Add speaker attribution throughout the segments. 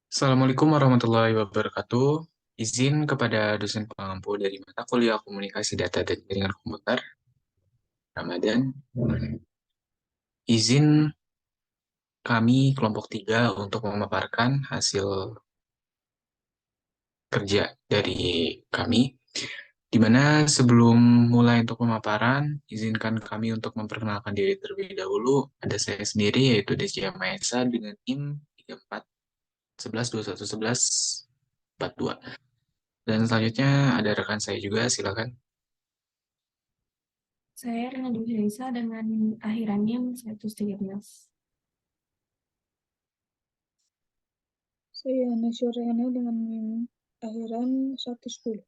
Speaker 1: Assalamualaikum warahmatullahi wabarakatuh. Izin kepada dosen pengampu dari mata kuliah Komunikasi Data dan Jaringan Komputer, Ramadan. Izin kami kelompok 3 untuk memaparkan hasil kerja dari kami, di mana sebelum mulai untuk pemaparan, izinkan kami untuk memperkenalkan diri terlebih dahulu. Ada saya sendiri, yaitu Desya Maesa dengan NIM 34 11 21 11 42. Dan selanjutnya ada rekan saya juga, silakan.
Speaker 2: Saya Rina Dwi Haisa dengan akhirannya 113.
Speaker 3: Saya Nasyuriana dengan akhiran 110.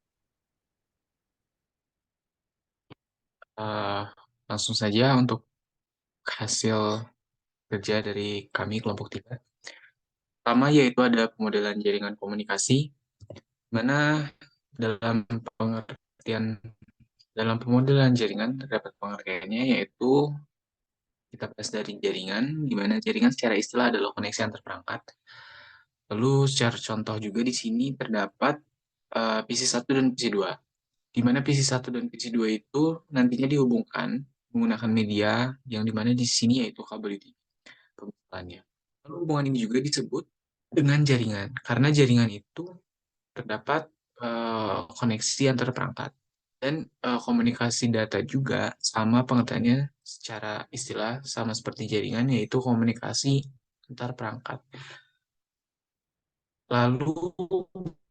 Speaker 1: Eh, Langsung saja untuk hasil kerja dari kami kelompok 3. Pertama yaitu ada pemodelan jaringan komunikasi, mana dalam pengertian dalam pemodelan jaringan terdapat pengertiannya yaitu kita bahas dari jaringan, di mana jaringan secara istilah adalah koneksi antar perangkat. Lalu secara contoh juga di sini terdapat PC1 dan PC2, di mana PC1 dan PC2 itu nantinya dihubungkan menggunakan media yang dimana di sini yaitu kabel itu pembukaannya. Lalu hubungan ini juga disebut dengan jaringan, karena jaringan itu terdapat koneksi antar perangkat. Dan komunikasi data juga sama pengertiannya secara istilah sama seperti jaringan, yaitu komunikasi antar perangkat. Lalu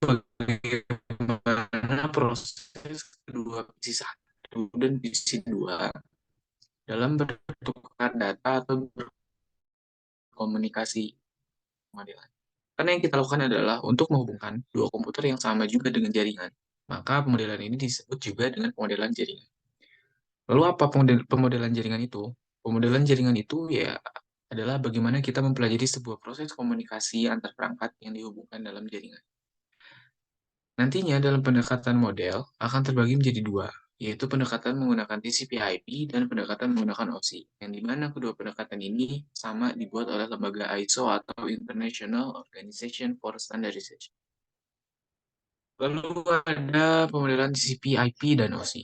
Speaker 1: bagaimana proses kedua PC1 dan PC2 dalam bertukar data atau berkomunikasi modelan. Karena yang kita lakukan adalah untuk menghubungkan dua komputer yang sama juga dengan jaringan. Maka pemodelan ini disebut juga dengan pemodelan jaringan. Lalu apa pemodelan jaringan itu? Pemodelan jaringan itu ya adalah bagaimana kita mempelajari sebuah proses komunikasi antar perangkat yang dihubungkan dalam jaringan. Nantinya dalam pendekatan model akan terbagi menjadi dua, yaitu pendekatan menggunakan TCP/IP dan pendekatan menggunakan OSI, yang dimana kedua pendekatan ini sama dibuat oleh lembaga ISO atau International Organization for Standardization. Lalu ada pemodelan TCP/IP dan OSI,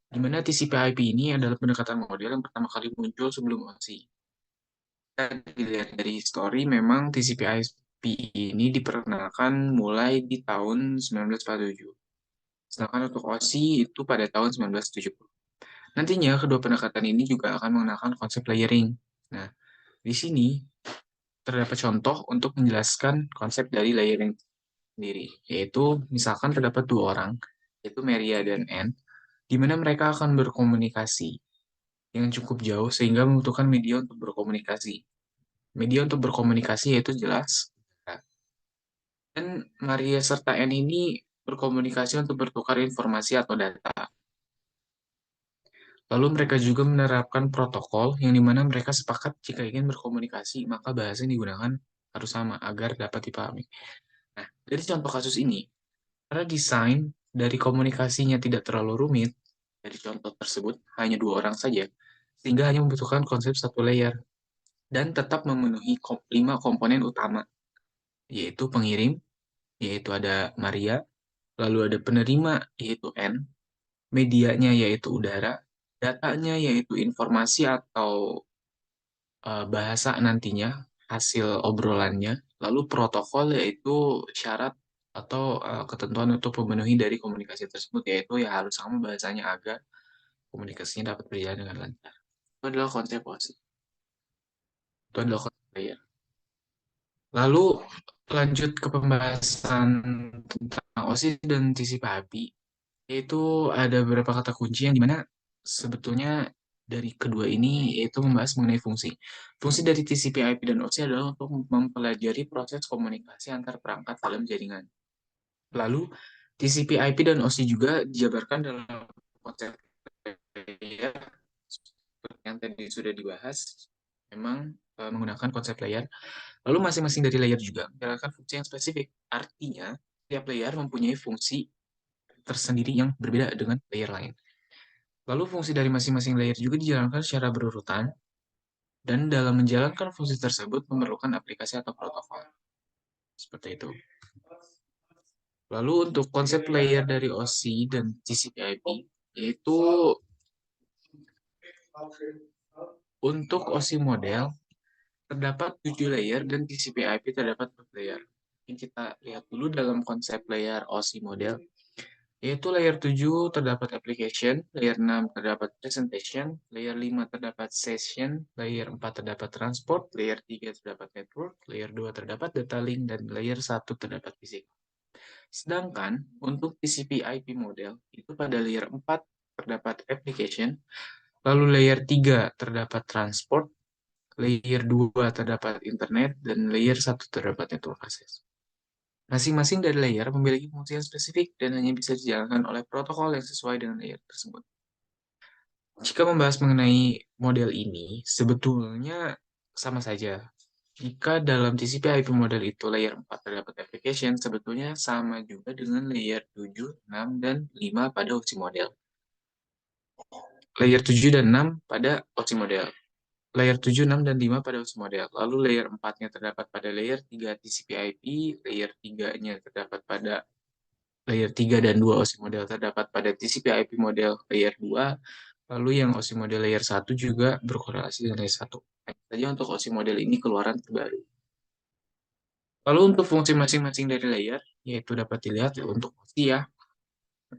Speaker 1: di mana TCP/IP ini adalah pendekatan model yang pertama kali muncul sebelum OSI. Dilihat dari histori, memang TCP/IP ini diperkenalkan mulai di tahun 1947. Sedangkan untuk OSI itu pada tahun 1970. Nantinya kedua pendekatan ini juga akan mengenalkan konsep layering. Nah, di sini terdapat contoh untuk menjelaskan konsep dari layering sendiri, yaitu misalkan terdapat dua orang, yaitu Maria dan Anne, di mana mereka akan berkomunikasi yang cukup jauh sehingga membutuhkan media untuk berkomunikasi. Media untuk berkomunikasi yaitu jelas. Dan Maria serta Anne ini berkomunikasi untuk bertukar informasi atau data. Lalu mereka juga menerapkan protokol yang dimana mereka sepakat jika ingin berkomunikasi, maka bahasa yang digunakan harus sama agar dapat dipahami. Nah, dari contoh kasus ini, karena desain dari komunikasinya tidak terlalu rumit, dari contoh tersebut hanya dua orang saja, sehingga hanya membutuhkan konsep satu layer, dan tetap memenuhi 5 komponen utama, yaitu pengirim, yaitu ada Maria, lalu ada penerima, yaitu N, medianya, yaitu udara, datanya, yaitu informasi atau bahasa nantinya, hasil obrolannya, lalu protokol yaitu syarat atau ketentuan untuk memenuhi dari komunikasi tersebut, yaitu ya harus sama bahasanya agar komunikasinya dapat berjalan dengan lancar. Itu adalah konsep OSI. Itu adalah konsep layer. Lalu lanjut ke pembahasan tentang OSI dan TCP/IP, yaitu ada beberapa kata kunci yang dimana sebetulnya dari kedua ini yaitu membahas mengenai fungsi. Fungsi dari TCP/IP dan OSI adalah untuk mempelajari proses komunikasi antar perangkat dalam jaringan. Lalu TCP/IP dan OSI juga dijabarkan dalam konsep layer seperti yang tadi sudah dibahas, memang menggunakan konsep layer. Lalu masing-masing dari layer juga menjalankan fungsi yang spesifik. Artinya, setiap layer mempunyai fungsi tersendiri yang berbeda dengan layer lain. Lalu fungsi dari masing-masing layer juga dijalankan secara berurutan, dan dalam menjalankan fungsi tersebut memerlukan aplikasi atau protokol. Seperti itu. Lalu untuk konsep layer dari OSI dan TCP/IP, yaitu untuk OSI model terdapat 7 layer dan TCP/IP terdapat 4 layer. Ini kita lihat dulu dalam konsep layer OSI model, yaitu layer 7 terdapat application, layer 6 terdapat presentation, layer 5 terdapat session, layer 4 terdapat transport, layer 3 terdapat network, layer 2 terdapat data link, dan layer 1 terdapat fisik. Sedangkan untuk TCP/IP model, itu pada layer 4 terdapat application, lalu layer 3 terdapat transport, layer 2 terdapat internet, dan layer 1 terdapat network access. Masing-masing dari layer memiliki fungsi yang spesifik dan hanya bisa dijalankan oleh protokol yang sesuai dengan layer tersebut. Jika membahas mengenai model ini, sebetulnya sama saja. Jika dalam TCP/IP model itu layer 4 terdapat application, sebetulnya sama juga dengan layer 7, 6, dan 5 pada OSI model. Layer 7 dan 6 pada OSI model. Layer 7, 6, dan 5 pada OSI model. Lalu layer 4-nya terdapat pada layer 3 TCP/IP, layer 3-nya terdapat pada layer 3 dan 2 OSI model terdapat pada TCP/IP model layer 2, lalu yang OSI model layer 1 juga berkorelasi dengan layer 1. Hanya saja untuk OSI model ini keluaran terbaru. Lalu untuk fungsi masing-masing dari layer, yaitu dapat dilihat untuk OSI ya,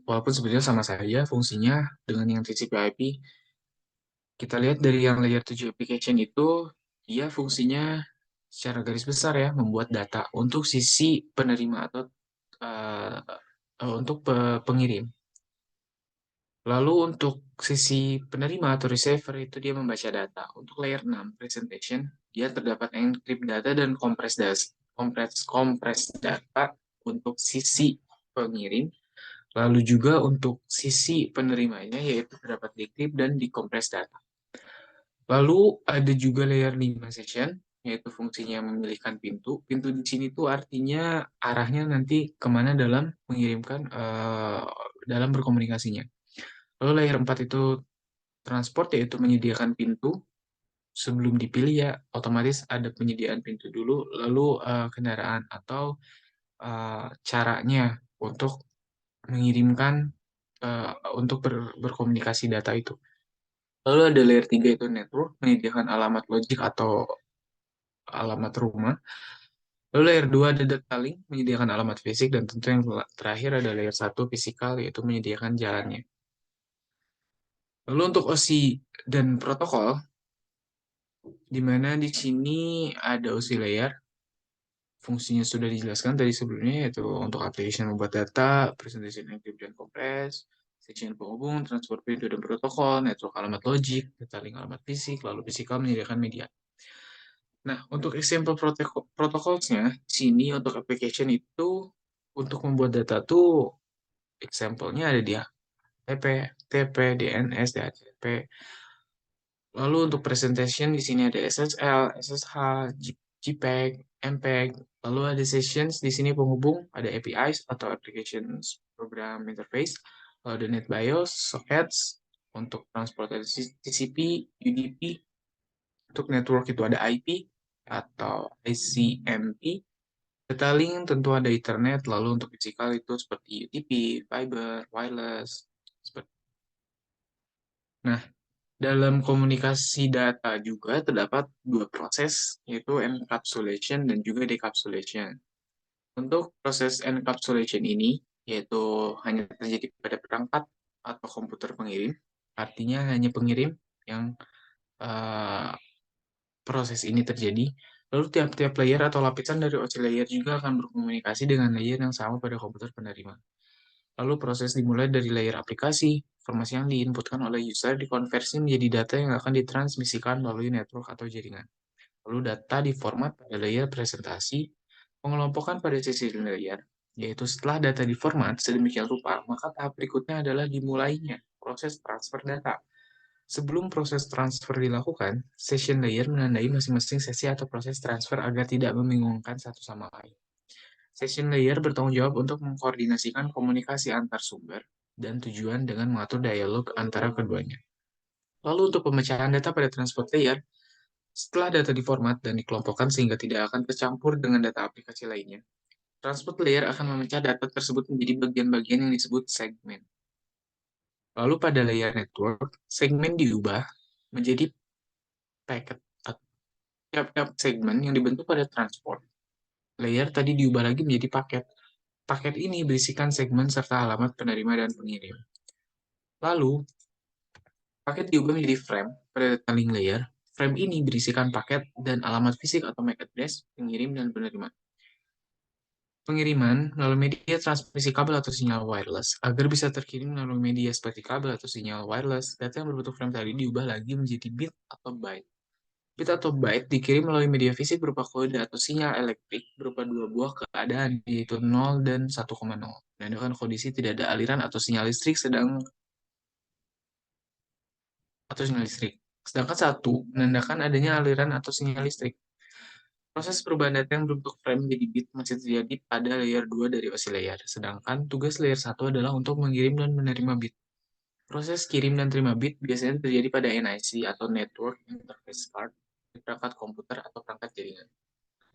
Speaker 1: walaupun sebenarnya sama saja fungsinya dengan yang TCP/IP. Kita lihat dari yang layer 7 application itu, dia fungsinya secara garis besar ya, membuat data untuk sisi penerima atau untuk pengirim. Lalu untuk sisi penerima atau receiver itu dia membaca data. Untuk layer 6 presentation, dia terdapat encrypt data dan kompres data untuk sisi pengirim. Lalu juga untuk sisi penerimanya yaitu terdapat decrypt dan dikompres data. Lalu ada juga layer 5 session, yaitu fungsinya memilihkan pintu. Pintu di sini tuh artinya arahnya nanti kemana dalam mengirimkan, dalam berkomunikasinya. Lalu layer 4 itu transport, yaitu menyediakan pintu. Sebelum dipilih ya, otomatis ada penyediaan pintu dulu, lalu kendaraan atau caranya untuk mengirimkan, untuk berkomunikasi data itu. Lalu ada layer 3 itu network, menyediakan alamat logik atau alamat rumah. Lalu layer 2 ada data link, menyediakan alamat fisik, dan tentu yang terakhir ada layer 1 fisikal, yaitu menyediakan jalannya. Lalu untuk OSI dan protokol, di mana di sini ada OSI layer, fungsinya sudah dijelaskan tadi sebelumnya, yaitu untuk application membuat data, presentation encrypt dan compress, section penghubung, transport pintu dan protokol, network alamat logik, data link alamat fisik, lalu fisikal menyediakan media. Nah, untuk example protokolnya, sini untuk application itu, untuk membuat data tuh, example-nya ada di HTTP, TP, DNS, DHCP. Lalu untuk presentation di sini ada SSL, SSH, JPEG, MPEG. Lalu ada sessions di sini penghubung, ada APIs atau Applications Program Interface. Lalu ada NetBIOS, sockets, untuk transportasi TCP, UDP. Untuk network itu ada IP atau ICMP. Data link tentu ada Ethernet, lalu untuk fisikal itu seperti UTP, fiber, wireless. Nah, dalam komunikasi data juga terdapat dua proses, yaitu encapsulation dan juga decapsulation. Untuk proses encapsulation ini, yaitu hanya terjadi pada perangkat atau komputer pengirim, artinya hanya pengirim yang uh, proses ini terjadi. Lalu tiap-tiap layer atau lapisan dari OSI layer juga akan berkomunikasi dengan layer yang sama pada komputer penerima. Lalu proses dimulai dari layer aplikasi. Informasi yang diinputkan oleh user dikonversi menjadi data yang akan ditransmisikan melalui network atau jaringan. Lalu data diformat pada layer presentasi, pengelompokan pada sisi layer, yaitu setelah data diformat sedemikian rupa, maka tahap berikutnya adalah dimulainya proses transfer data. Sebelum proses transfer dilakukan, session layer menandai masing-masing sesi atau proses transfer agar tidak membingungkan satu sama lain. Session layer bertanggung jawab untuk mengkoordinasikan komunikasi antar sumber dan tujuan dengan mengatur dialog antara keduanya. Lalu untuk pemecahan data pada transport layer, setelah data diformat dan dikelompokkan sehingga tidak akan tercampur dengan data aplikasi lainnya, Transport layer akan memecah data tersebut menjadi bagian-bagian yang disebut segmen. Lalu pada layer network, segmen diubah menjadi packet. Tiap-tiap segmen yang dibentuk pada transport layer tadi diubah lagi menjadi paket. Paket ini berisikan segmen serta alamat penerima dan pengirim. Lalu, paket diubah menjadi frame pada data link layer. Frame ini berisikan paket dan alamat fisik atau MAC address pengirim dan penerima. Pengiriman melalui media transmisi kabel atau sinyal wireless. Agar bisa terkirim melalui media seperti kabel atau sinyal wireless, data yang berbentuk frame tadi diubah lagi menjadi bit atau byte. Bit atau byte dikirim melalui media fisik berupa kode atau sinyal elektrik berupa dua buah keadaan, yaitu 0 dan 1,0. Menandakan kondisi tidak ada aliran atau sinyal listrik Sedangkan 1 menandakan adanya aliran atau sinyal listrik. Proses perubahan data yang berbentuk frame menjadi bit masih terjadi pada layer 2 dari OSI layer, sedangkan tugas layer 1 adalah untuk mengirim dan menerima bit. Proses kirim dan terima bit biasanya terjadi pada NIC atau Network Interface Card di perangkat komputer atau perangkat jaringan.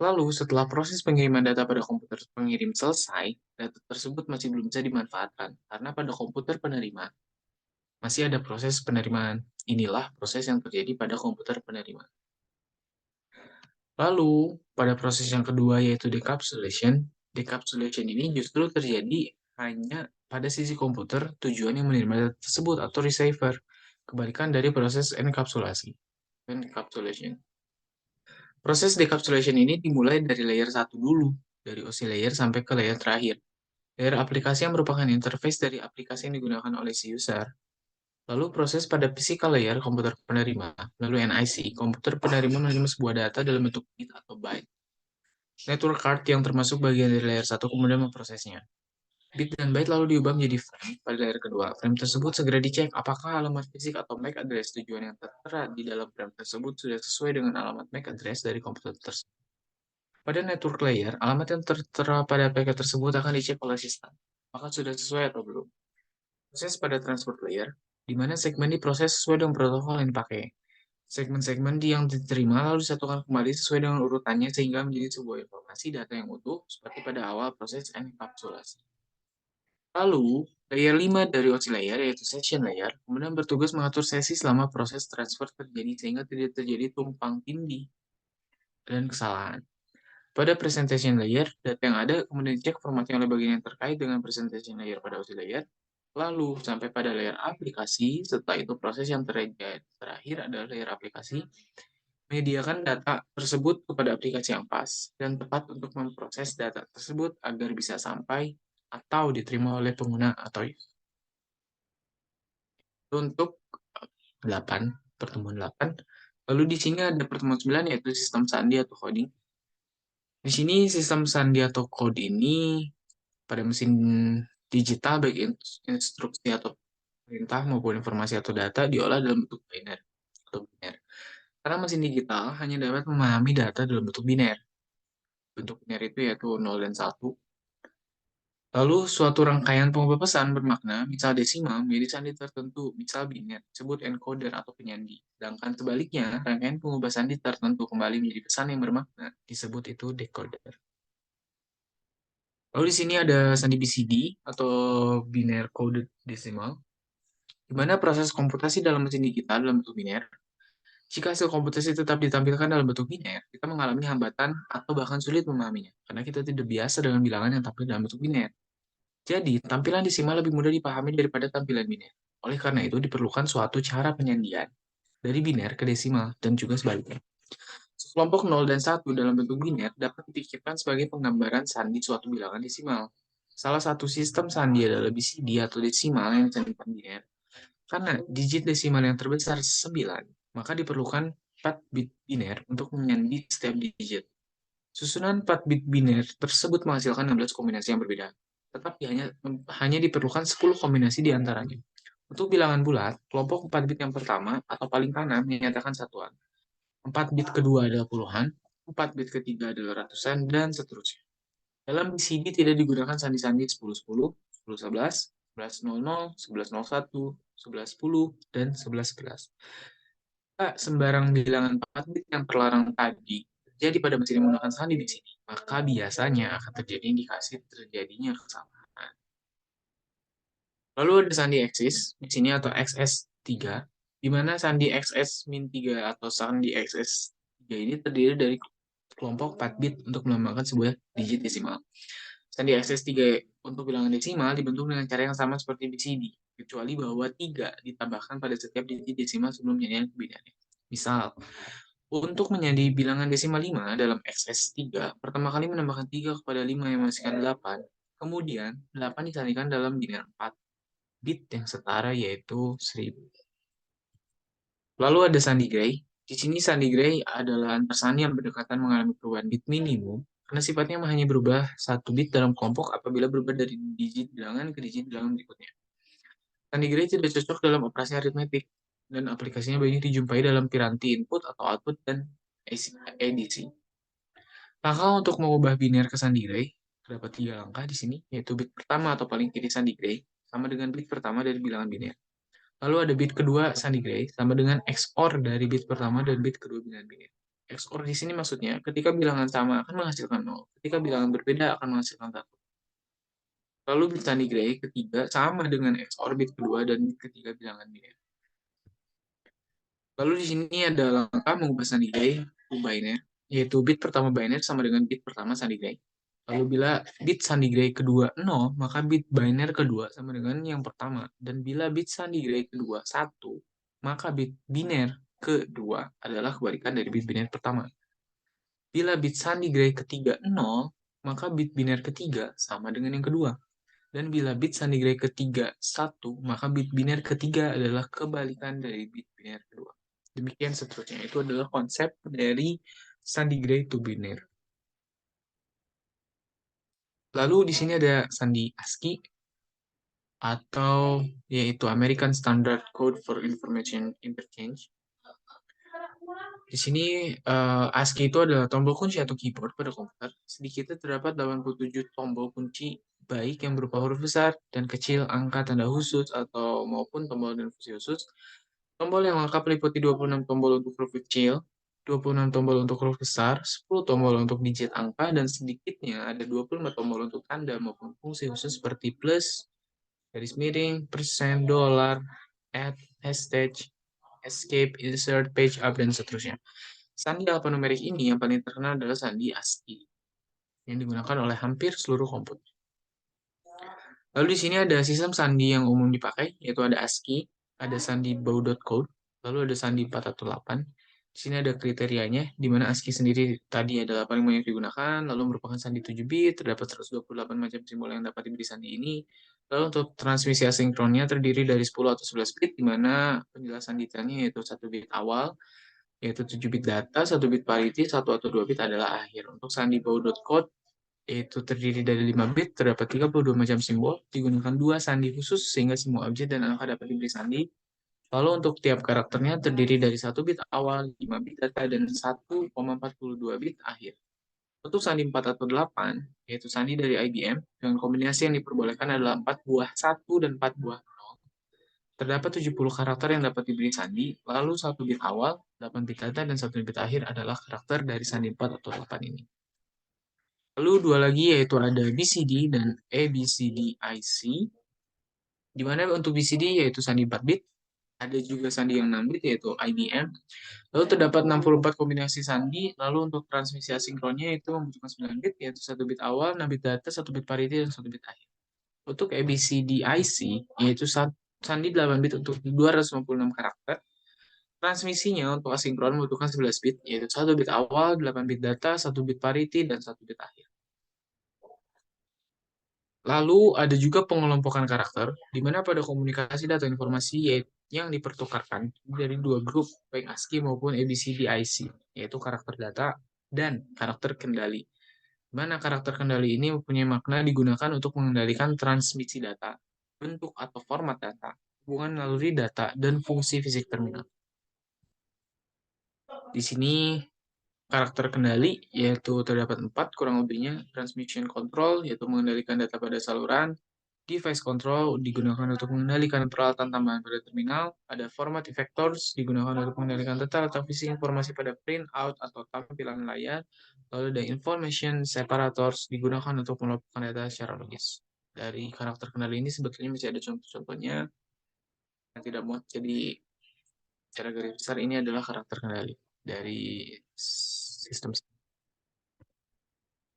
Speaker 1: Lalu, setelah proses pengiriman data pada komputer pengirim selesai, data tersebut masih belum bisa dimanfaatkan, karena pada komputer penerima masih ada proses penerimaan. Inilah proses yang terjadi pada komputer penerima. Lalu, pada proses yang kedua yaitu decapsulation, decapsulation ini justru terjadi hanya pada sisi komputer tujuan yang menerima data tersebut atau receiver, kebalikan dari proses enkapsulasi. Encapsulation. Proses decapsulation ini dimulai dari layer 1 dulu, dari OSI layer sampai ke layer terakhir. Layer aplikasi yang merupakan interface dari aplikasi yang digunakan oleh si user. Lalu proses pada physical layer komputer penerima, lalu NIC, komputer penerima menerima sebuah data dalam bentuk bit atau byte. Network card yang termasuk bagian dari layer 1 kemudian memprosesnya. Bit dan byte lalu diubah menjadi frame pada layer kedua. Frame tersebut segera dicek apakah alamat fisik atau MAC address tujuan yang tertera di dalam frame tersebut sudah sesuai dengan alamat MAC address dari komputer tersebut. Pada network layer, alamat yang tertera pada paket tersebut akan dicek oleh sistem. Apakah sudah sesuai atau belum? Proses pada transport layer, di mana segmen diproses sesuai dengan protokol yang dipakai. Segmen-segmen yang diterima lalu disatukan kembali sesuai dengan urutannya sehingga menjadi sebuah informasi data yang utuh seperti pada awal proses enkapsulasi. Lalu, layer 5 dari OSI layer yaitu session layer kemudian bertugas mengatur sesi selama proses transfer terjadi sehingga tidak terjadi tumpang tindih dan kesalahan. Pada presentation layer, data yang ada kemudian dicek formatnya oleh bagian yang terkait dengan presentation layer pada OSI layer, lalu sampai pada layer aplikasi, setelah itu proses yang terakhir adalah layer aplikasi, menyediakan data tersebut kepada aplikasi yang pas dan tepat untuk memproses data tersebut agar bisa sampai atau diterima oleh pengguna atau user. Untuk 8, pertemuan 8, lalu di sini ada pertemuan 9 yaitu sistem sandi atau coding. Di sini sistem sandi atau code ini pada mesin digital baik instruksi atau perintah maupun informasi atau data diolah dalam bentuk biner atau biner. Karena mesin digital hanya dapat memahami data dalam bentuk biner. Bentuk biner itu yaitu 0 dan 1. Lalu suatu rangkaian pengubah pesan bermakna, misal desimal menjadi sandi tertentu, misal biner, disebut encoder atau penyandi. Sedangkan sebaliknya, rangkaian pengubah sandi tertentu kembali menjadi pesan yang bermakna, disebut itu decoder. Lalu di sini ada sandi BCD atau binary coded decimal, di mana proses komputasi dalam mesin digital dalam bentuk biner. Jika hasil komputasi tetap ditampilkan dalam bentuk biner, kita mengalami hambatan atau bahkan sulit memahaminya, karena kita tidak biasa dengan bilangan yang tampil dalam bentuk biner. Jadi, tampilan desimal lebih mudah dipahami daripada tampilan biner. Oleh karena itu, diperlukan suatu cara penyandian dari biner ke desimal dan juga sebaliknya. Kelompok 0 dan 1 dalam bentuk biner dapat dipikirkan sebagai penggambaran sandi suatu bilangan desimal. Salah satu sistem sandi adalah BCD atau desimal yang dicantumkan biner. Karena digit desimal yang terbesar 9, maka diperlukan 4 bit biner untuk menyandi setiap digit. Susunan 4 bit biner tersebut menghasilkan 16 kombinasi yang berbeda, tetapi hanya diperlukan 10 kombinasi di antaranya. Untuk bilangan bulat, kelompok 4 bit yang pertama atau paling kanan menyatakan satuan. 4 bit kedua adalah puluhan, 4 bit ketiga adalah ratusan, dan seterusnya. Dalam BCD tidak digunakan sandi-sandi 10-10, 10-11, 11-00, 11-01, 11-10, dan 11-11. Sembarang bilangan 4 bit yang terlarang tadi terjadi pada mesin yang menggunakan sandi di sini, maka biasanya akan terjadi indikasi terjadinya kesalahan. Lalu ada sandi eksis di sini atau XS3, di mana sandi XS-3 atau sandi XS3 ini terdiri dari kelompok 4 bit untuk melambangkan sebuah digit desimal. Sandi XS3 untuk bilangan desimal dibentuk dengan cara yang sama seperti BCD, kecuali bahwa 3 ditambahkan pada setiap digit desimal sebelum nyanyian kebidaannya. Misal, untuk menjadi bilangan desimal 5 dalam XS3, pertama kali menambahkan 3 kepada 5 yang menghasilkan 8, kemudian 8 disandikan dalam biner 4 bit yang setara yaitu 1000. Lalu ada sandi gray. Di sini sandi gray adalah antar sandi yang berdekatan mengalami perubahan bit minimum karena sifatnya hanya berubah 1 bit dalam kelompok apabila berubah dari digit bilangan ke digit bilangan berikutnya. Sandi gray tidak cocok dalam operasi aritmetik dan aplikasinya banyak dijumpai dalam piranti input atau output dan edisi. Langkah untuk mengubah biner ke sandi gray terdapat 3 langkah di sini, yaitu bit pertama atau paling kiri sandi gray sama dengan bit pertama dari bilangan biner. Lalu ada bit kedua sandi gray sama dengan XOR dari bit pertama dan bit kedua bilangan biner. XOR di sini maksudnya ketika bilangan sama akan menghasilkan 0, ketika bilangan berbeda akan menghasilkan 1. Lalu bit sandi gray ketiga sama dengan XOR bit kedua dan bit ketiga bilangan biner. Lalu di sini ada langkah mengubah sandi gray ke biner, yaitu bit pertama biner sama dengan bit pertama sandi gray. Lalu bila bit sandi gray kedua 0, maka bit biner kedua sama dengan yang pertama. Dan bila bit sandi gray kedua 1, maka bit biner kedua adalah kebalikan dari bit biner pertama. Bila bit sandi gray ketiga 0, maka bit biner ketiga sama dengan yang kedua. Dan bila bit sandi gray ketiga 1, maka bit biner ketiga adalah kebalikan dari bit biner kedua. Demikian seterusnya. Itu adalah konsep dari sandi gray to biner. Lalu di sini ada sandi ASCII atau yaitu American Standard Code for Information Interchange. Di sini ASCII itu adalah tombol kunci atau keyboard pada komputer. Sedikitnya terdapat 87 tombol kunci baik yang berupa huruf besar dan kecil, angka, tanda khusus atau maupun tombol dan fungsi khusus. Tombol yang lengkap meliputi 26 tombol untuk huruf kecil, 26 tombol untuk huruf besar, 10 tombol untuk digit angka, dan sedikitnya ada 25 tombol untuk tanda maupun fungsi khusus seperti plus, garis miring, persen, dolar, add, hashtag, escape, insert, page up, dan seterusnya. Sandi alfanumerik ini yang paling terkenal adalah sandi ASCII, yang digunakan oleh hampir seluruh komputer. Lalu di sini ada sistem sandi yang umum dipakai, yaitu ada ASCII, ada sandi baudot code, lalu ada sandi 418. Di sini ada kriterianya, di mana ASCII sendiri tadi adalah paling banyak digunakan, lalu merupakan sandi 7 bit, terdapat 128 macam simbol yang dapat diberi sandi ini. Lalu untuk transmisi asinkronnya terdiri dari 10 atau 11 bit, di mana penjelasan detailnya yaitu 1 bit awal, yaitu 7 bit data, 1 bit parity, 1 atau 2 bit adalah akhir. Untuk sandi baudot code, yaitu terdiri dari 5 bit, terdapat 32 macam simbol, digunakan 2 sandi khusus sehingga semua objek dan angka dapat diberi sandi. Lalu untuk tiap karakternya terdiri dari 1 bit awal, 5 bit data, dan 1,42 bit akhir. Untuk sandi 4 atau 8, yaitu sandi dari IBM, dengan kombinasi yang diperbolehkan adalah 4 buah 1 dan 4 buah 0. Terdapat 70 karakter yang dapat diberi sandi, lalu 1 bit awal, 8 bit data, dan 1 bit akhir adalah karakter dari sandi 4 atau 8 ini. Lalu 2 lagi yaitu ada BCD dan ABCDIC, di mana untuk BCD yaitu sandi 4 bit, ada juga sandi yang 6 bit yaitu IBM. Lalu terdapat 64 kombinasi sandi, lalu untuk transmisi asinkronnya itu membutuhkan 9 bit yaitu 1 bit awal, 6 bit data, 1 bit parity, dan 1 bit akhir. Untuk ABCDIC yaitu sandi 8 bit untuk 256 karakter. Transmisinya untuk asinkron membutuhkan 11 bit yaitu 1 bit awal, 8 bit data, 1 bit parity, dan 1 bit akhir. Lalu ada juga pengelompokan karakter, di mana pada komunikasi data informasi yang dipertukarkan dari 2 grup, baik ASCII maupun ABCDIC, yaitu karakter data dan karakter kendali. Di mana karakter kendali ini mempunyai makna digunakan untuk mengendalikan transmisi data, bentuk atau format data, hubungan naluri data, dan fungsi fisik terminal. Di sini karakter kendali yaitu terdapat 4 kurang lebihnya, transmission control yaitu mengendalikan data pada saluran, Device control digunakan untuk mengendalikan peralatan tambahan pada terminal. Ada format effectors digunakan untuk mengendalikan tata letak fisik informasi pada printout atau tampilan layar. Lalu ada information separators digunakan untuk melakukan data secara logis. Dari karakter kendali ini sebetulnya masih ada contoh-contohnya yang tidak muat. Jadi secara garis besar ini adalah karakter kendali dari sistem.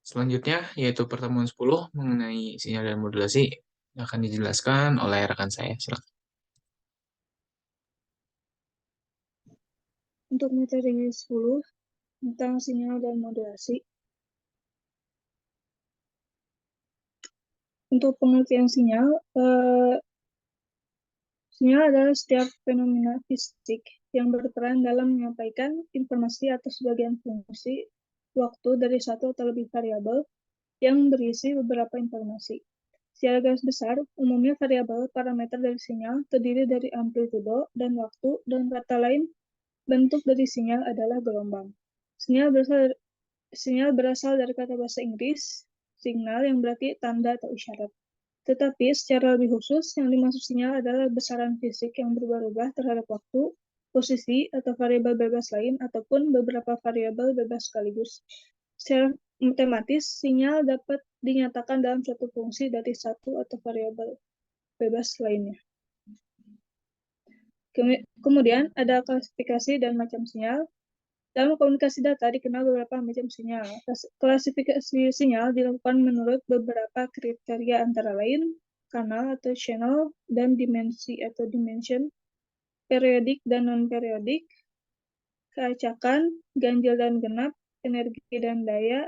Speaker 1: Selanjutnya yaitu pertemuan 10 mengenai sinyal dan modulasi akan dijelaskan oleh rekan saya. Silakan.
Speaker 3: Untuk materi 10 tentang sinyal dan modulasi. Untuk pengertian sinyal, sinyal adalah setiap fenomena fisik yang berperan dalam menyampaikan informasi atau sebagian fungsi waktu dari satu atau lebih variabel yang berisi beberapa informasi. Secara garis besar, umumnya variabel parameter dari sinyal terdiri dari amplitudo dan waktu, dan kata lain, bentuk dari sinyal adalah gelombang. Sinyal berasal dari kata bahasa Inggris, signal, yang berarti tanda atau isyarat. Tetapi secara lebih khusus, yang dimaksud sinyal adalah besaran fisik yang berubah-ubah terhadap waktu, posisi, atau variabel bebas lain, ataupun beberapa variabel bebas sekaligus. Secara matematis, sinyal dapat dinyatakan dalam suatu fungsi dari satu atau variabel bebas lainnya. Kemudian ada klasifikasi dan macam sinyal. Dalam komunikasi data dikenal beberapa macam sinyal. Klasifikasi sinyal dilakukan menurut beberapa kriteria antara lain kanal atau channel dan dimensi atau dimension, periodik dan non-periodik, keacakan, ganjil dan genap, energi dan daya,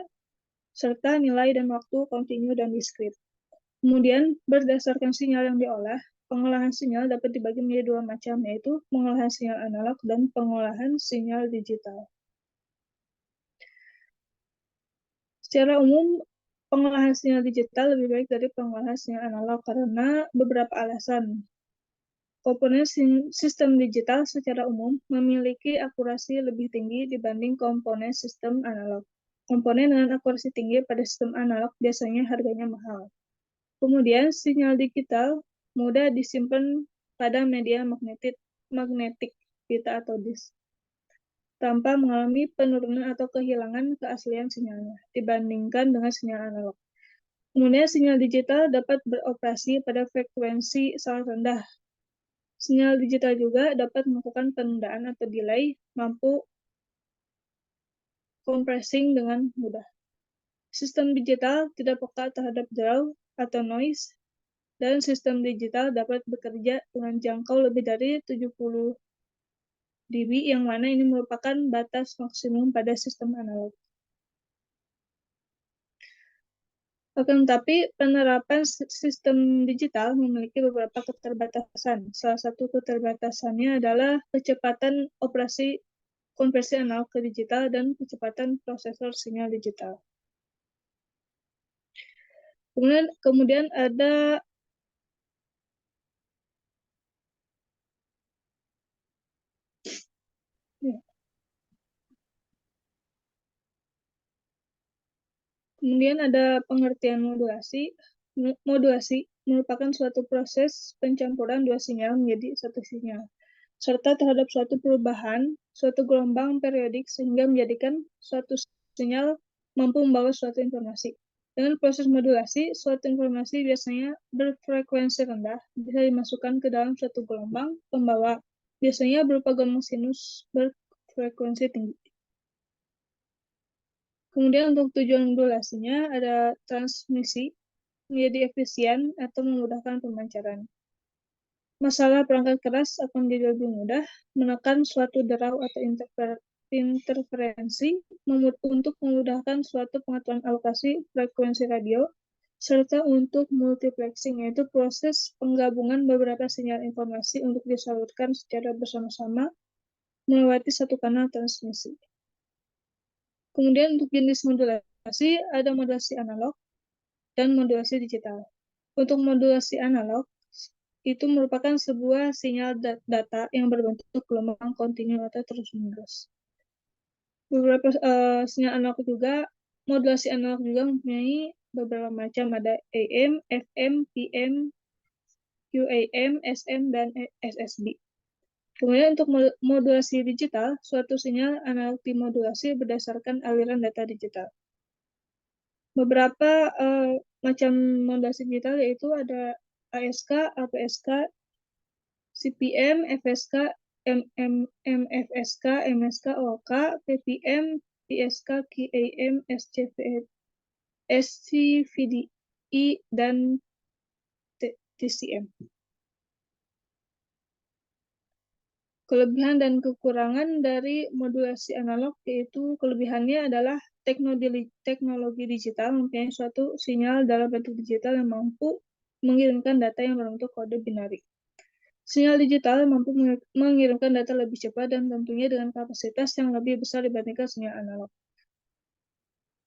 Speaker 3: serta nilai dan waktu kontinu dan diskrit. Kemudian, berdasarkan sinyal yang diolah, pengolahan sinyal dapat dibagi menjadi dua macam, yaitu pengolahan sinyal analog dan pengolahan sinyal digital. Secara umum, pengolahan sinyal digital lebih baik dari pengolahan sinyal analog karena beberapa alasan. Komponen sistem digital secara umum memiliki akurasi lebih tinggi dibanding komponen sistem analog. Komponen dengan akurasi tinggi pada sistem analog biasanya harganya mahal. Kemudian, sinyal digital mudah disimpan pada media magnetik pita atau disk, tanpa mengalami penurunan atau kehilangan keaslian sinyalnya dibandingkan dengan sinyal analog. Kemudian, sinyal digital dapat beroperasi pada frekuensi sangat rendah. Sinyal digital juga dapat melakukan penundaan atau delay, mampu compressing dengan mudah. Sistem digital tidak peka terhadap draw atau noise, dan sistem digital dapat bekerja dengan jangkau lebih dari 70 dB, yang mana ini merupakan batas maksimum pada sistem analog. Akan tetapi, penerapan sistem digital memiliki beberapa keterbatasan. Salah satu keterbatasannya adalah kecepatan operasi konversi analog ke digital dan kecepatan prosesor sinyal digital. Kemudian ada pengertian modulasi. Modulasi merupakan suatu proses pencampuran dua sinyal menjadi satu sinyal, serta terhadap suatu perubahan, suatu gelombang periodik sehingga menjadikan suatu sinyal mampu membawa suatu informasi. Dengan proses modulasi, suatu informasi biasanya berfrekuensi rendah bisa dimasukkan ke dalam suatu gelombang pembawa, biasanya berupa gelombang sinus berfrekuensi tinggi. Kemudian untuk tujuan modulasinya ada transmisi, menjadi efisien atau memudahkan pemancaran. Masalah perangkat keras akan menjadi lebih mudah, menekan suatu derau atau interferensi untuk memudahkan suatu pengaturan alokasi frekuensi radio, serta untuk multiplexing, yaitu proses penggabungan beberapa sinyal informasi untuk disalurkan secara bersama-sama melewati satu kanal transmisi. Kemudian untuk jenis modulasi, ada modulasi analog dan modulasi digital. Untuk modulasi analog, itu merupakan sebuah sinyal data yang berbentuk gelombang kontinu atau terus-menerus. Beberapa sinyal analog juga modulasi analog juga mempunyai beberapa macam, ada AM, FM, PM, QAM, SM, dan SSB. Kemudian untuk modulasi digital, suatu sinyal analog dimodulasi berdasarkan aliran data digital. Beberapa macam modulasi digital yaitu ada ASK, APSK, CPM, FSK, MFSK, MSK, OK, PPM, PSK, QAM, SCVDI, dan TCM. Kelebihan dan kekurangan dari modulasi analog yaitu kelebihannya adalah teknologi digital mempunyai suatu sinyal dalam bentuk digital yang mampu mengirimkan data yang berbentuk kode binari. Sinyal digital mampu mengirimkan data lebih cepat dan tentunya dengan kapasitas yang lebih besar dibandingkan sinyal analog.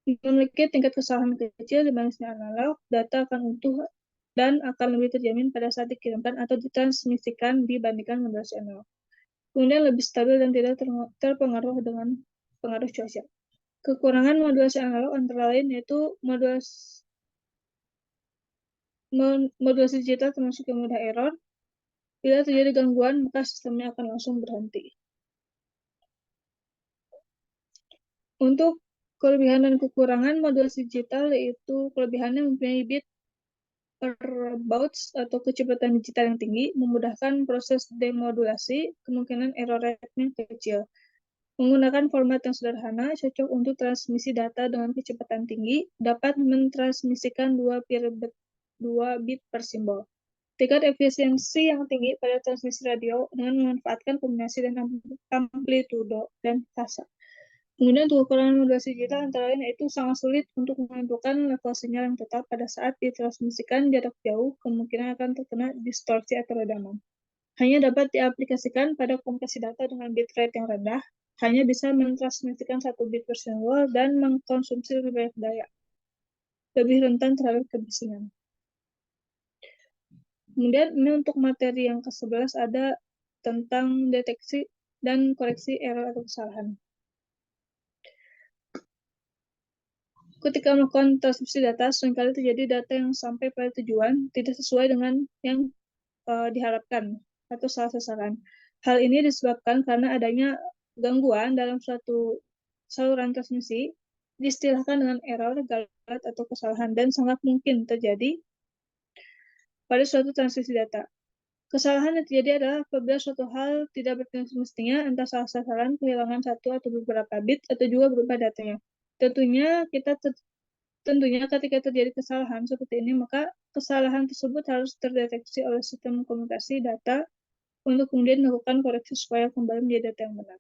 Speaker 3: Memiliki tingkat kesalahan kecil dibanding sinyal analog, data akan utuh dan akan lebih terjamin pada saat dikirimkan atau ditransmisikan dibandingkan modulasi analog. Kemudian lebih stabil dan tidak terpengaruh dengan pengaruh cuaca. Kekurangan modulasi analog antara lain yaitu modulasi digital termasuk yang mudah error. Bila terjadi gangguan, maka sistemnya akan langsung berhenti. Untuk kelebihan dan kekurangan modulasi digital yaitu kelebihannya mempunyai bit per baud atau kecepatan digital yang tinggi, memudahkan proses demodulasi, kemungkinan error rate-nya kecil. Menggunakan format yang sederhana, cocok untuk transmisi data dengan kecepatan tinggi, dapat mentransmisikan 2 bit per simbol. Tingkat efisiensi yang tinggi pada transmisi radio dengan memanfaatkan kombinasi dan amplitudo dan fase. Kemudian untuk kekurangan modulasi digital antara lain yaitu sangat sulit untuk menentukan level sinyal yang tetap pada saat ditransmisikan jarak jauh, kemungkinan akan terkena distorsi atau redaman. Hanya dapat diaplikasikan pada kompresi data dengan bitrate yang rendah, hanya bisa mentransmisikan 1 bit per simbol dan mengkonsumsi lebih banyak daya, lebih rentan terhadap kebisingan. Kemudian ini untuk materi yang ke-11 ada tentang deteksi dan koreksi error atau kesalahan. Ketika melakukan transmisi data, seringkali terjadi data yang sampai pada tujuan tidak sesuai dengan yang diharapkan atau salah sasaran. Hal ini disebabkan karena adanya gangguan dalam suatu saluran transmisi, diistilahkan dengan error, galat, atau kesalahan, dan sangat mungkin terjadi pada suatu transmisi data. Kesalahan yang terjadi adalah apabila suatu hal tidak bertindak semestinya, entah salah sasaran, kehilangan satu atau beberapa bit, atau juga berubah datanya. Tentunya ketika terjadi kesalahan seperti ini, maka kesalahan tersebut harus terdeteksi oleh sistem komunikasi data untuk kemudian melakukan koreksi supaya kembali menjadi data yang benar.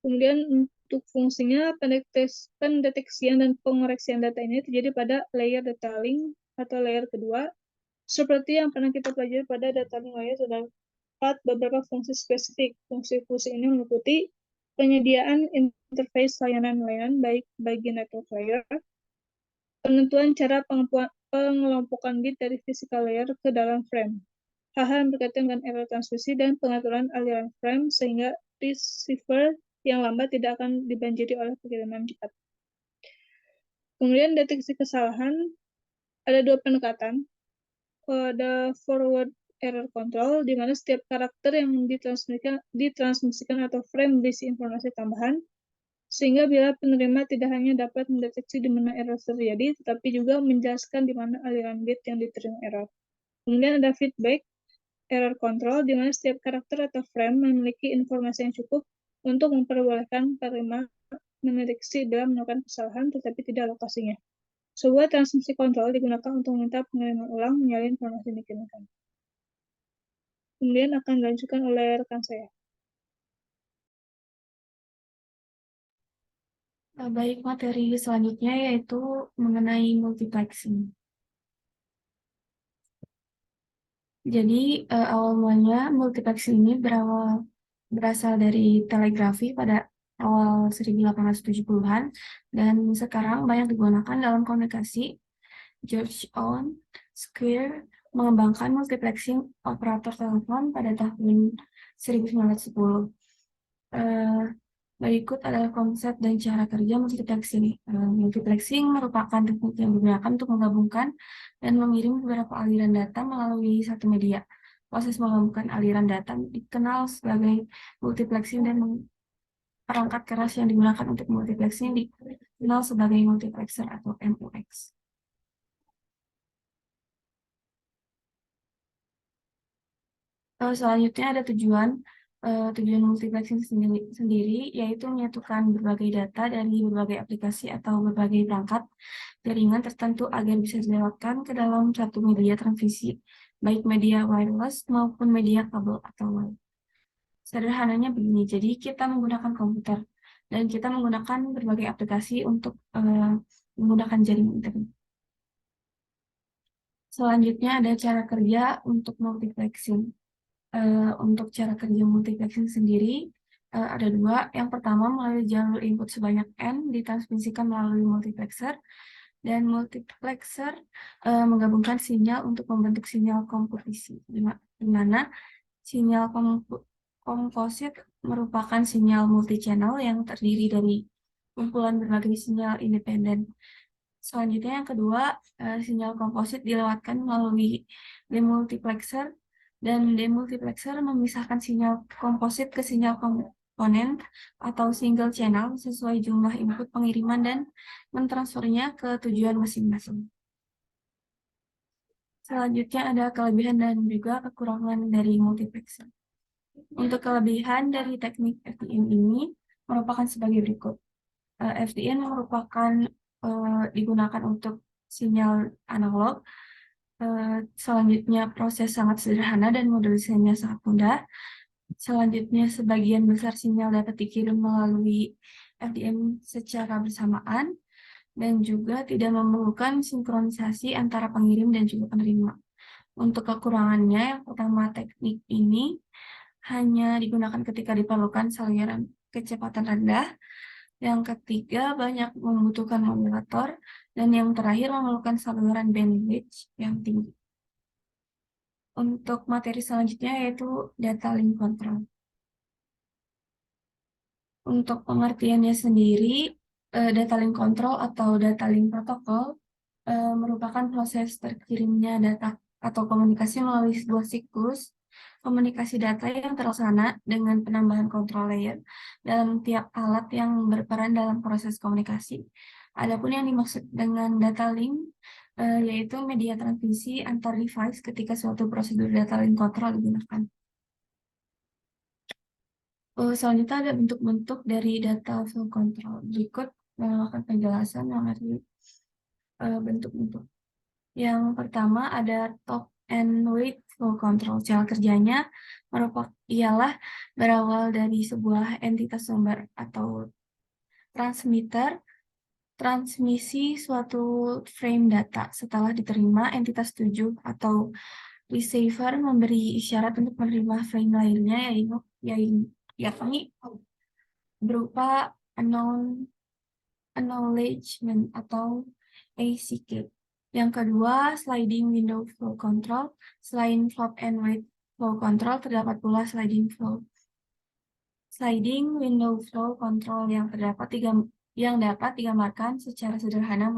Speaker 3: Kemudian untuk fungsinya, pendeteksian dan pengoreksian data ini terjadi pada layer detailing atau layer kedua. Seperti yang pernah kita pelajari pada detailing layer, terdapat beberapa fungsi spesifik. Fungsi-fungsi ini meliputi penyediaan interface layanan-layanan baik bagi network layer, penentuan cara pengelompokan bit dari physical layer ke dalam frame, hal-hal yang berkaitan dengan error transmisi dan pengaturan aliran frame sehingga receiver yang lambat tidak akan dibanjiri oleh pengiriman cepat. Kemudian deteksi kesalahan, ada 2 pendekatan. Ada forward error control, di mana setiap karakter yang ditransmisikan atau frame berisi informasi tambahan, sehingga bila penerima tidak hanya dapat mendeteksi di mana error terjadi, tetapi juga menjelaskan di mana aliran bit yang diterima error. Kemudian ada feedback error control, di mana setiap karakter atau frame memiliki informasi yang cukup untuk memperbolehkan penerima mendeteksi dalam melakukan kesalahan, tetapi tidak lokasinya. Sebuah transmisi kontrol digunakan untuk meminta pengiriman ulang menyalin informasi yang dikirimkan. Kemudian akan dilanjutkan oleh rekan saya.
Speaker 2: Baik, materi selanjutnya yaitu mengenai multiplexing. Jadi awal mulanya multiplexing ini berasal dari telegrafi pada awal 1870-an dan sekarang banyak digunakan dalam komunikasi. George Owen Squire mengembangkan multiplexing operator telepon pada tahun 1910. Berikut adalah konsep dan cara kerja multiplexing. Multiplexing merupakan teknik yang digunakan untuk menggabungkan dan mengirim beberapa aliran data melalui satu media. Proses menggabungkan aliran data dikenal sebagai multiplexing dan perangkat keras yang digunakan untuk multiplexing dikenal sebagai multiplexer atau MUX. Selanjutnya ada tujuan multiplexing sendiri, yaitu menyatukan berbagai data dari berbagai aplikasi atau berbagai perangkat jaringan tertentu agar bisa dilewatkan ke dalam satu media transmisi, baik media wireless maupun media kabel atau wire. Sederhananya begini, jadi kita menggunakan komputer dan kita menggunakan berbagai aplikasi untuk menggunakan jaringan internet. Selanjutnya ada cara kerja untuk multiplexing. Untuk cara kerja multiplexing sendiri ada dua. Yang pertama, melalui jalur input sebanyak N ditransmisikan melalui multiplexer, dan multiplexer menggabungkan sinyal untuk membentuk sinyal komputisi, di mana sinyal komposit merupakan sinyal multi-channel yang terdiri dari kumpulan berbagai sinyal independen. Selanjutnya yang kedua, sinyal komposit dilewatkan melalui demultiplexer, dan demultiplexer memisahkan sinyal komposit ke sinyal komponen atau single channel sesuai jumlah input pengiriman dan mentransfernya ke tujuan masing-masing. Selanjutnya ada kelebihan dan juga kekurangan dari multiplexer. Untuk kelebihan dari teknik FDM ini merupakan sebagai berikut. FDM merupakan digunakan untuk sinyal analog. Selanjutnya proses sangat sederhana dan model desainnya sangat mudah. Selanjutnya sebagian besar sinyal dapat dikirim melalui FDM secara bersamaan dan juga tidak memerlukan sinkronisasi antara pengirim dan juga penerima. Untuk kekurangannya, yang pertama, teknik ini hanya digunakan ketika diperlukan saluran kecepatan rendah. Yang ketiga, banyak membutuhkan modulator. Dan yang terakhir, memerlukan saluran bandwidth yang tinggi. Untuk materi selanjutnya yaitu data link control. Untuk pengertiannya sendiri, data link control atau data link protokol merupakan proses terkirimnya data atau komunikasi melalui sebuah siklus komunikasi data yang terlaksana dengan penambahan control layer dalam tiap alat yang berperan dalam proses komunikasi. Adapun yang dimaksud dengan data link yaitu media transmisi antar device ketika suatu prosedur data link control digunakan. Selanjutnya ada bentuk-bentuk dari data flow control. Berikut melakukan penjelasan mengenai bentuk-bentuk. Yang pertama ada top and weight flow control. Cara kerjanya ialah berawal dari sebuah entitas sumber atau transmitter, transmisi suatu frame data. Setelah diterima, entitas tujuh atau receiver memberi isyarat untuk menerima frame lainnya, yakni berupa acknowledgement atau ACK. Yang kedua, sliding window flow control. Selain flop and wait flow control, terdapat pula sliding window flow control yang dapat digambarkan secara sederhana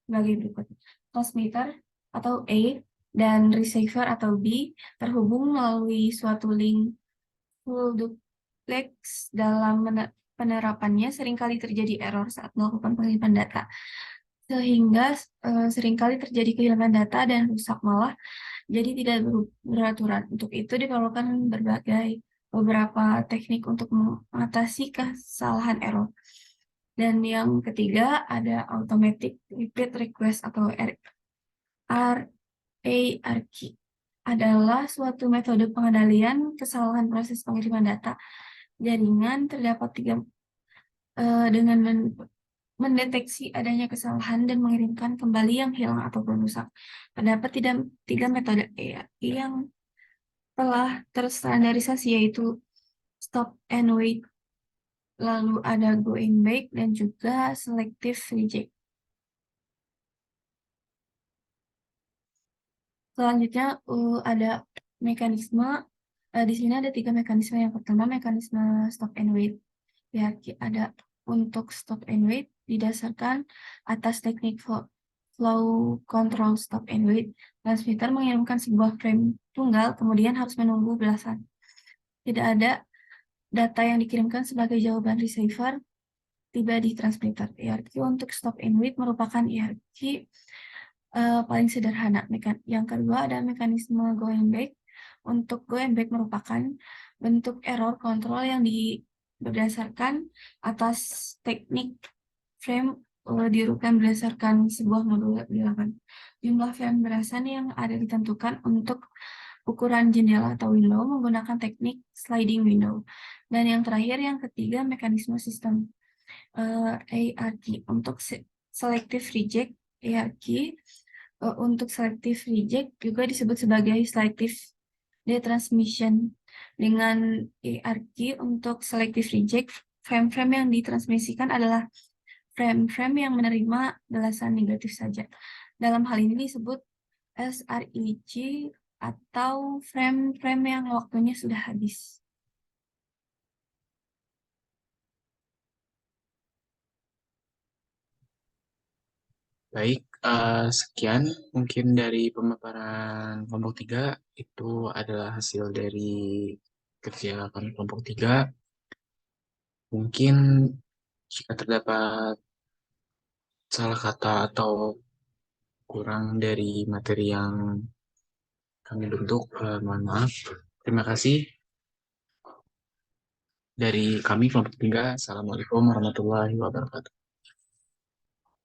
Speaker 2: sebagai berikut. Transmitter atau A dan receiver atau B terhubung melalui suatu link full duplex. Dalam penerapannya seringkali terjadi error saat melakukan pengiriman data, sehingga seringkali terjadi kehilangan data dan rusak malah jadi tidak beraturan. Untuk itu diperlukan beberapa teknik untuk mengatasi kesalahan error. Dan yang ketiga ada automatic repeat request atau RARQ, adalah suatu metode pengendalian kesalahan proses pengiriman data jaringan. Terdapat dengan mendeteksi adanya kesalahan dan mengirimkan kembali yang hilang ataupun rusak. Terdapat tiga metode yang telah terstandarisasi, yaitu stop and wait, lalu ada going back, dan juga selective reject. Selanjutnya ada mekanisme. Di sini ada tiga mekanisme. Yang pertama, mekanisme stop and wait, hierarki ada untuk stop and wait didasarkan atas teknik flow control stop and wait. Transmitter mengirimkan sebuah frame tunggal, kemudian harus menunggu belasan. Tidak ada data yang dikirimkan sebagai jawaban receiver tiba di transmitter. Hierarki untuk stop and wait merupakan hierarki paling sederhana. Yang kedua ada mekanisme going back. Untuk going back merupakan bentuk error control yang berdasarkan atas teknik frame diurutkan berdasarkan sebuah modul bilangan. Jumlah frame belasan yang ada ditentukan untuk ukuran jendela atau window menggunakan teknik sliding window. Dan yang terakhir, yang ketiga, mekanisme sistem ARQ. Untuk selective reject ARQ, untuk selective reject juga disebut sebagai selective detransmission. Dengan ARQ untuk selective reject, frame-frame yang ditransmisikan adalah frame-frame yang menerima belasan negatif saja. Dalam hal ini disebut SREG atau frame-frame yang waktunya sudah habis.
Speaker 1: Baik, sekian mungkin dari pemaparan kelompok 3. Itu adalah hasil dari kerja kami kelompok 3. Mungkin jika terdapat salah kata atau kurang dari materi yang kami bentuk, mohon maaf. Terima kasih dari kami kelompok 3. Assalamualaikum warahmatullahi wabarakatuh.